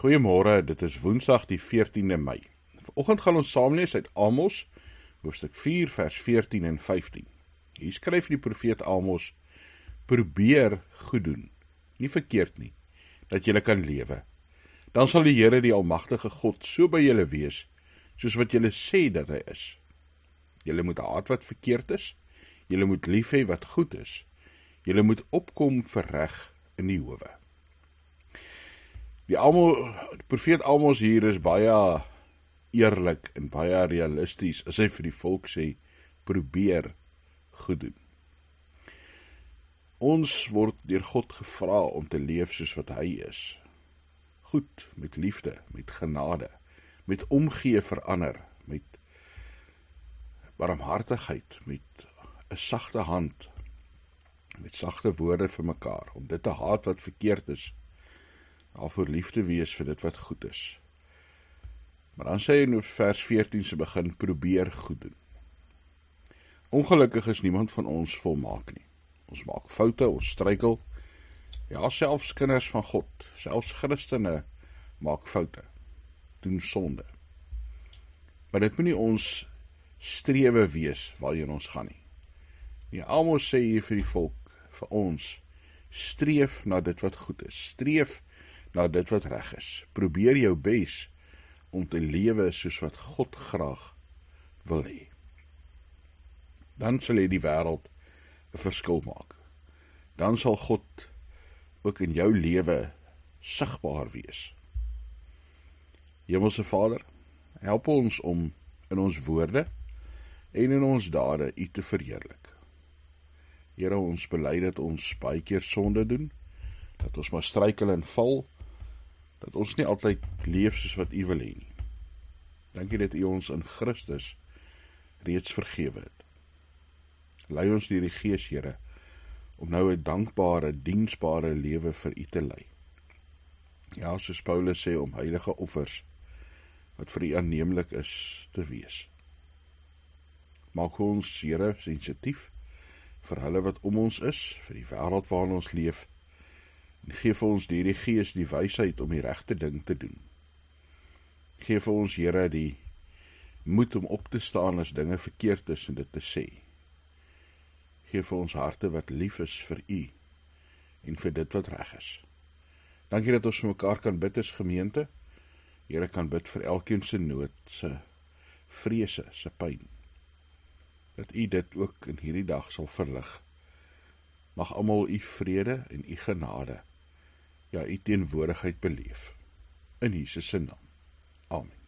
Goeiemôre, dit is Woensdag die 14de Mei. Vanoggend gaan ons saam lees uit Amos, hoofstuk 4, vers 14 en 15. Hier skryf die profeet Amos: probeer goed doen, nie verkeerd nie, dat julle kan lewe. Dan sal die Here, die almagtige God, so by julle wees, soos wat julle sê dat hy is. Julle moet haat wat verkeerd is, julle moet lief hê wat goed is, julle moet opkom vir reg in die howe. Die profeet Amos hier is baie eerlik en baie realisties as hy vir die volk sê, probeer goed doen. Ons word deur God gevra om te leef soos wat hy is. Goed, met liefde, met genade, met omgee vir ander, met barmhartigheid, met 'n sagte hand, met sagte woorde vir mekaar, om dit te haat wat verkeerd is, daarvoor lief te wees vir dit wat goed is. Maar dan sê hy in vers 14 se begin, probeer goed doen. Ongelukkig is niemand van ons volmaak nie. Ons maak foute, ons struikel. Ja, selfs kinders van God, selfs Christene maak foute, doen sonde. Maar dit moet nie ons strewe wees waarheen ons gaan nie. Die Amos sê hier vir die volk, vir ons, streef na dit wat goed is, streef na dit wat reg is. Probeer jou bes om te lewe soos wat God graag wil hê. Dan sal hy die wêreld 'n verskil maak. Dan sal God ook in jou lewe sigbaar wees. Hemelse Vader, help ons om in ons woorde en in ons dade U te verheerlik. Here, ons bely dat ons baie keer sonde doen, dat ons maar struikel en val, dat ons nie altyd leef soos wat U wil hê nie. Dankie dat U ons in Christus reeds vergewe het. Lei ons deur die Gees, Here, om nou 'n dankbare, diensbare lewe vir U te lei. Ja, soos Paulus sê, om heilige offers wat vir U aanneemlik is te wees. Maak ons, Here, sensitief vir hulle wat om ons is, vir die wêreld waarin ons leef, en gee vir ons deur die Gees die wysheid om die regte ding te doen. Gee vir ons, Here, die moed om op te staan as dinge verkeerd is en dit te sê. Gee vir ons harte wat lief is vir U en vir dit wat reg is. Dankie dat ons vir mekaar kan bid as gemeente. Here, kan bid vir elkeen se nood, se vrese, se pyn. Dat U dit ook in hierdie dag sal verlig. Mag almal U vrede en U genade, ja, U teenwoordigheid beleef. In Jesus se naam. Amen.